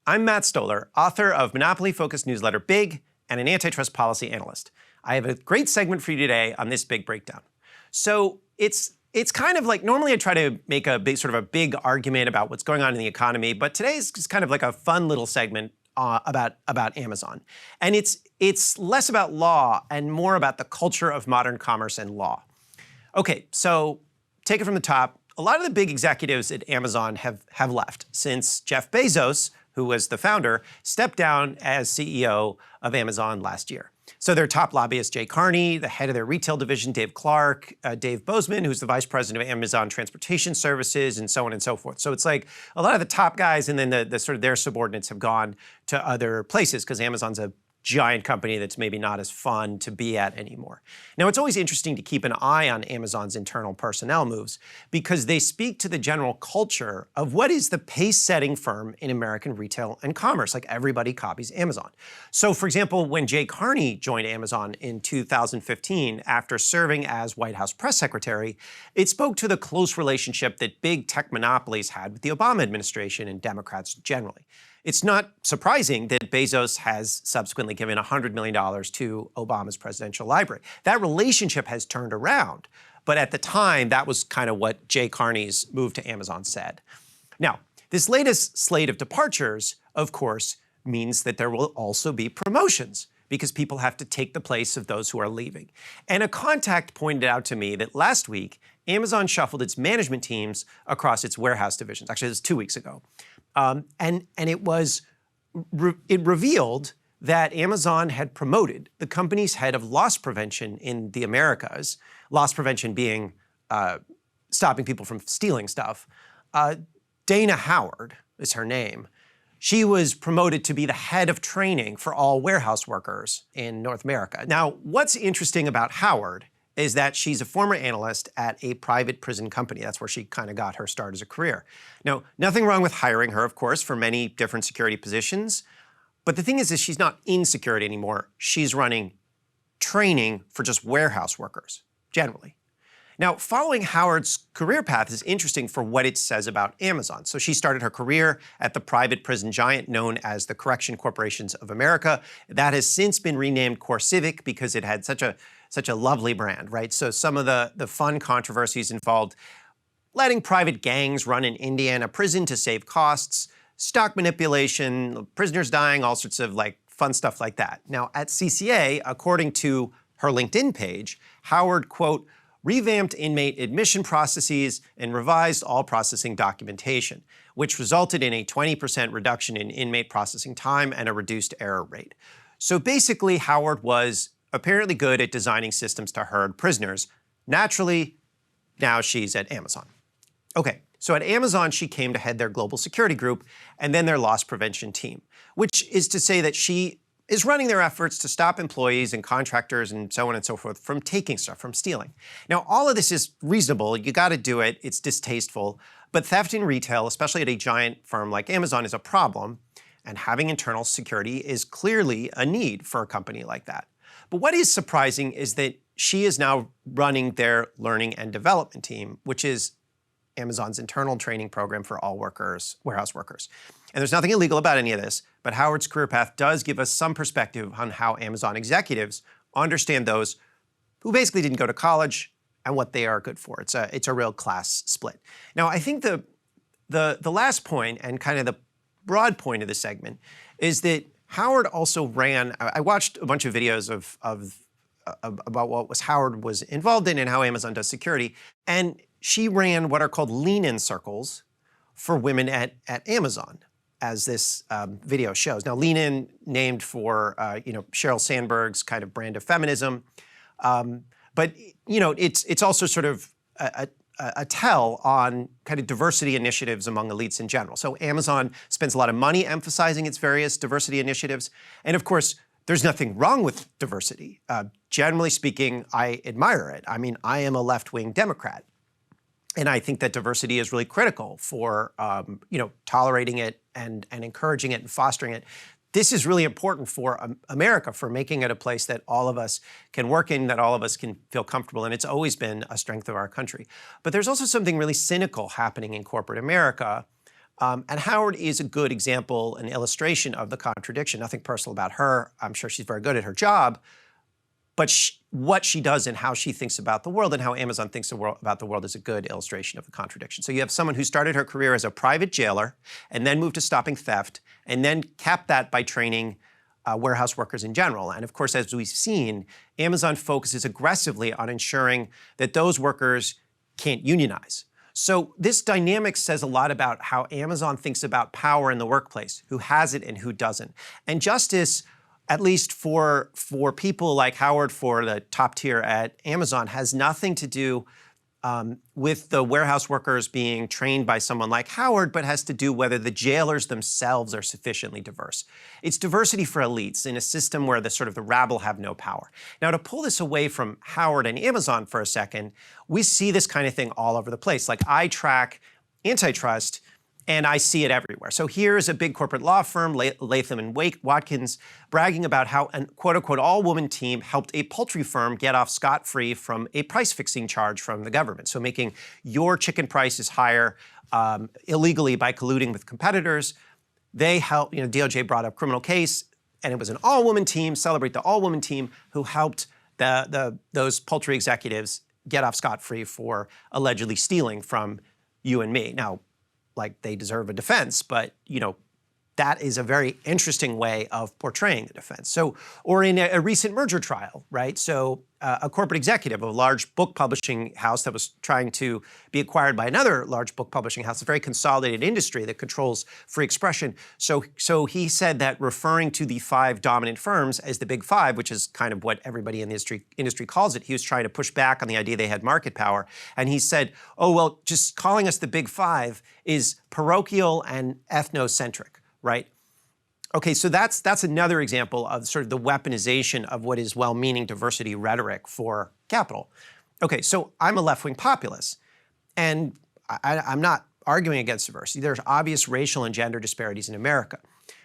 I'm Matt Stoller, author of monopoly-focused newsletter Big and an antitrust policy analyst. I have a great segment for you today on this big breakdown. So it's kind of like, normally I try to make a big argument about what's going on in the economy, but today's just kind of like a fun little segment about Amazon. And it's less about law and more about the culture of modern commerce and law. Okay, so take it from the top. A lot of the big executives at Amazon have left since Jeff Bezos, who was the founder, stepped down as CEO of Amazon last year. So their top lobbyist, Jay Carney, the head of their retail division, Dave Clark, Dave Bozeman, who's the vice president of Amazon Transportation Services, and so on and so forth. So it's like a lot of the top guys and then the sort of their subordinates have gone to other places because Amazon's a giant company that's maybe not as fun to be at anymore. Now, it's always interesting to keep an eye on Amazon's internal personnel moves because they speak to the general culture of what is the pace-setting firm in American retail and commerce. Like, everybody copies Amazon. So, for example, when Jay Carney joined Amazon in 2015 after serving as White House press secretary, it spoke to the close relationship that big tech monopolies had with the Obama administration and Democrats generally. It's not surprising that Bezos has subsequently given $100 million to Obama's presidential library. That relationship has turned around, but at the time, that was kind of what Jay Carney's move to Amazon said. Now, this latest slate of departures, of course, means that there will also be promotions because people have to take the place of those who are leaving. And a contact pointed out to me that last week, Amazon shuffled its management teams across its warehouse divisions. Actually, it was 2 weeks ago. And it revealed that Amazon had promoted the company's head of loss prevention in the Americas, loss prevention being stopping people from stealing stuff. Dana Howard is her name. She was promoted to be the head of training for all warehouse workers in North America. Now, what's interesting about Howard is that she's a former analyst at a private prison company. That's where she kind of got her start as a career. Now, nothing wrong with hiring her, of course, for many different security positions. But the thing is she's not in security anymore. She's running training for just warehouse workers, generally. Now, following Howard's career path is interesting for what it says about Amazon. So she started her career at the private prison giant known as the Correction Corporations of America. That has since been renamed CoreCivic because it had such a lovely brand, right? So some of the fun controversies involved letting private gangs run an Indiana prison to save costs, stock manipulation, prisoners dying, all sorts of like fun stuff like that. Now, at CCA, according to her LinkedIn page, Howard, quote, revamped inmate admission processes and revised all processing documentation, which resulted in a 20% reduction in inmate processing time and a reduced error rate. So basically, Howard was apparently good at designing systems to herd prisoners. Naturally, now she's at Amazon. Okay, so at Amazon, she came to head their global security group and then their loss prevention team, which is to say that she is running their efforts to stop employees and contractors and so on and so forth from taking stuff, from stealing. Now, all of this is reasonable. You got to do it. It's distasteful. But theft in retail, especially at a giant firm like Amazon, is a problem. And having internal security is clearly a need for a company like that. But what is surprising is that she is now running their learning and development team, which is Amazon's internal training program for all workers, warehouse workers. And there's nothing illegal about any of this, but Howard's career path does give us some perspective on how Amazon executives understand those who basically didn't go to college and what they are good for. It's a real class split. Now, I think the last point and kind of the broad point of the segment is that Howard also ran, I watched a bunch of videos about what Howard was involved in and how Amazon does security, and she ran what are called lean-in circles for women at Amazon, as this video shows. Now, lean-in named for Sheryl Sandberg's kind of brand of feminism, but it's also sort of a tell on kind of diversity initiatives among elites in general. So Amazon spends a lot of money emphasizing its various diversity initiatives, and of course, there's nothing wrong with diversity. Generally speaking, I admire it. I mean, I am a left-wing Democrat. And I think that diversity is really critical for tolerating it and encouraging it and fostering it. This is really important for America, for making it a place that all of us can work in, that all of us can feel comfortable in. It's always been a strength of our country. But there's also something really cynical happening in corporate America And Howard is a good example, an illustration of the contradiction. Nothing personal about her. I'm sure she's very good at her job. But what she does and how she thinks about the world and how Amazon thinks about the world is a good illustration of the contradiction. So you have someone who started her career as a private jailer and then moved to stopping theft and then capped that by training warehouse workers in general. And of course, as we've seen, Amazon focuses aggressively on ensuring that those workers can't unionize. So this dynamic says a lot about how Amazon thinks about power in the workplace, who has it and who doesn't. And justice, at least for people like Howard, for the top tier at Amazon, has nothing to do with the warehouse workers being trained by someone like Howard, but has to do whether the jailers themselves are sufficiently diverse. It's diversity for elites in a system where the rabble have no power. Now, to pull this away from Howard and Amazon for a second, we see this kind of thing all over the place. Like, I track antitrust, and I see it everywhere. So here's a big corporate law firm, Latham and Watkins, bragging about how an quote-unquote all-woman team helped a poultry firm get off scot-free from a price-fixing charge from the government. So making your chicken prices higher illegally by colluding with competitors. They helped, DOJ brought up criminal case, and it was an all-woman team, celebrate the all-woman team, who helped those poultry executives get off scot-free for allegedly stealing from you and me. Now, like, they deserve a defense, but, that is a very interesting way of portraying the defense. So, or in a recent merger trial, right? So a corporate executive of a large book publishing house that was trying to be acquired by another large book publishing house, a very consolidated industry that controls free expression. So he said that, referring to the 5 dominant firms as the Big Five, which is kind of what everybody in the industry calls it, he was trying to push back on the idea they had market power. And he said, oh, well, just calling us the Big Five is parochial and ethnocentric. Right? Okay, so that's another example of sort of the weaponization of what is well-meaning diversity rhetoric for capital. Okay, so I'm a left-wing populist, and I'm not arguing against diversity. There's obvious racial and gender disparities in America.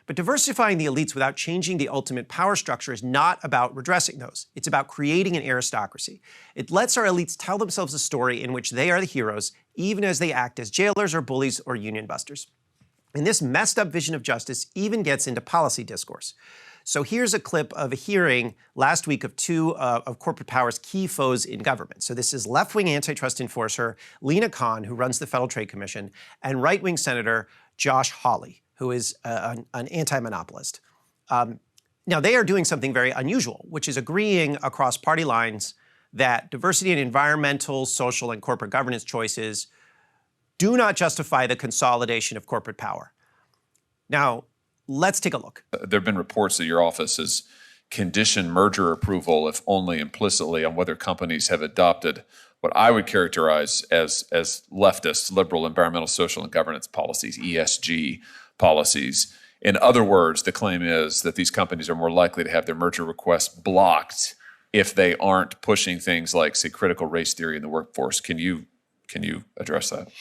But diversifying the elites without changing the ultimate power structure is not about redressing those. It's about creating an aristocracy. It lets our elites tell themselves a story in which they are the heroes, even as they act as jailers or bullies or union busters. And this messed up vision of justice even gets into policy discourse. So here's a clip of a hearing last week of 2 of corporate power's key foes in government. So this is left-wing antitrust enforcer Lina Khan, who runs the Federal Trade Commission, and right-wing Senator Josh Hawley, who is an anti-monopolist. Now, they are doing something very unusual, which is agreeing across party lines that diversity in environmental, social, and corporate governance choices do not justify the consolidation of corporate power. Now, let's take a look. There have been reports that your office has conditioned merger approval, if only implicitly, on whether companies have adopted what I would characterize as leftist, liberal, environmental, social, and governance policies, ESG policies. In other words, the claim is that these companies are more likely to have their merger requests blocked if they aren't pushing things like, say, critical race theory in the workforce. Can you address that?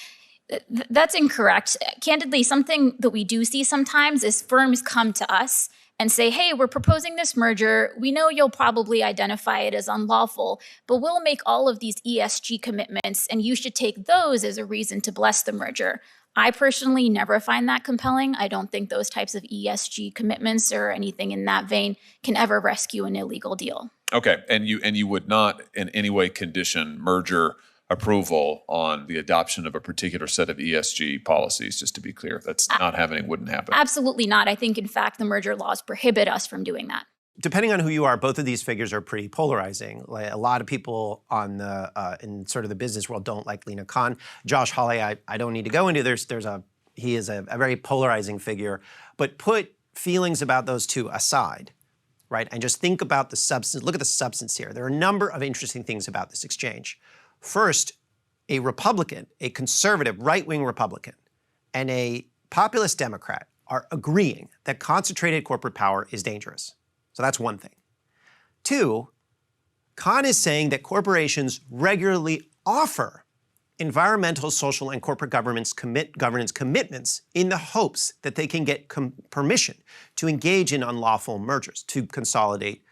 That's incorrect. Candidly, something that we do see sometimes is firms come to us and say, hey, we're proposing this merger. We know you'll probably identify it as unlawful, but we'll make all of these ESG commitments, and you should take those as a reason to bless the merger. I personally never find that compelling. I don't think those types of ESG commitments or anything in that vein can ever rescue an illegal deal. Okay, and you would not in any way condition merger approval on the adoption of a particular set of ESG policies, just to be clear. That's not happening, wouldn't happen. Absolutely not. I think, in fact, the merger laws prohibit us from doing that. Depending on who you are, both of these figures are pretty polarizing. Like, a lot of people on the in sort of the business world don't like Lina Khan. Josh Hawley, I don't need to go into. He is a very polarizing figure. But put feelings about those two aside, right, and just think about the substance. Look at the substance here. There are a number of interesting things about this exchange. First, a Republican, a conservative right-wing Republican, and a populist Democrat are agreeing that concentrated corporate power is dangerous. So that's one thing. 2, Khan is saying that corporations regularly offer environmental, social, and corporate governance commitments in the hopes that they can get permission to engage in unlawful mergers, to consolidate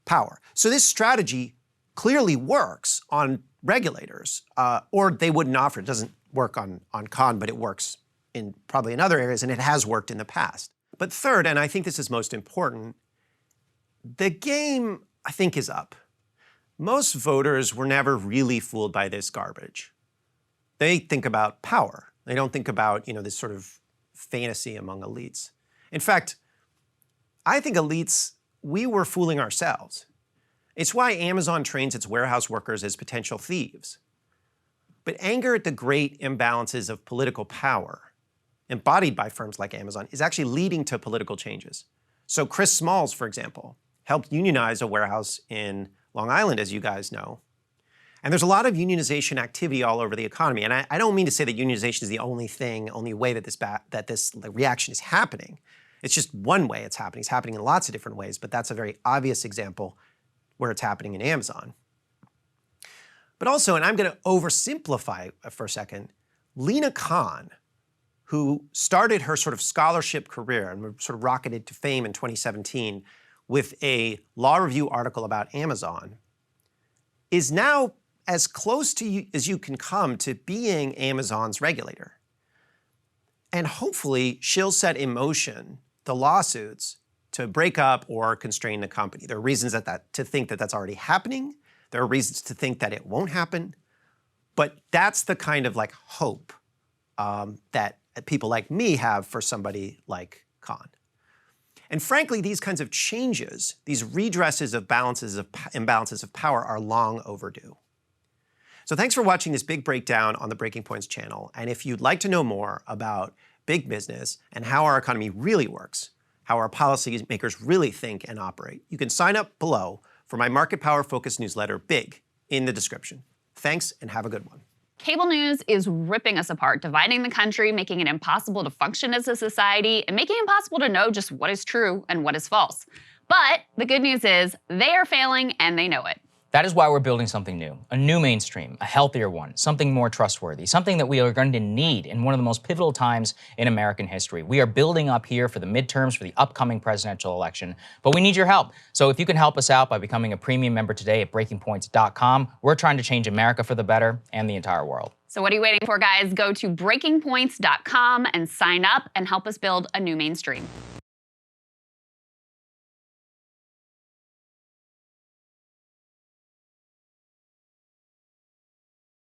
power. So this strategy clearly works on regulators, or they wouldn't offer it. It doesn't work on Khan, but it works in probably in other areas, and it has worked in the past. But third, and I think this is most important, the game, I think, is up. Most voters were never really fooled by this garbage. They think about power. They don't think about, this sort of fantasy among elites. In fact, I think elites, we were fooling ourselves. It's why Amazon trains its warehouse workers as potential thieves. But anger at the great imbalances of political power, embodied by firms like Amazon, is actually leading to political changes. So Chris Smalls, for example, helped unionize a warehouse in Long Island, as you guys know. And there's a lot of unionization activity all over the economy. And I don't mean to say that unionization is the only way that this reaction is happening. It's just one way it's happening. It's happening in lots of different ways, but that's a very obvious example where it's happening in Amazon. But also, and I'm going to oversimplify for a second, Lena Khan, who started her sort of scholarship career and sort of rocketed to fame in 2017 with a law review article about Amazon, is now as close to you as you can come to being Amazon's regulator. And hopefully she'll set in motion the lawsuits to break up or constrain the company. There are reasons to think that that's already happening. There are reasons to think that it won't happen. But that's the kind of hope that people like me have for somebody like Khan. And frankly, these kinds of changes, these redresses of imbalances of power are long overdue. So thanks for watching this big breakdown on the Breaking Points channel. And if you'd like to know more about big business and how our economy really works, how our policymakers really think and operate, you can sign up below for my market power focused newsletter, Big, in the description. Thanks and have a good one. Cable news is ripping us apart, dividing the country, making it impossible to function as a society, and making it impossible to know just what is true and what is false. But the good news is they are failing and they know it. That is why we're building something new, a new mainstream, a healthier one, something more trustworthy, something that we are going to need in one of the most pivotal times in American history. We are building up here for the midterms, for the upcoming presidential election, but we need your help. So if you can help us out by becoming a premium member today at breakingpoints.com, we're trying to change America for the better and the entire world. So what are you waiting for, guys? Go to breakingpoints.com and sign up and help us build a new mainstream.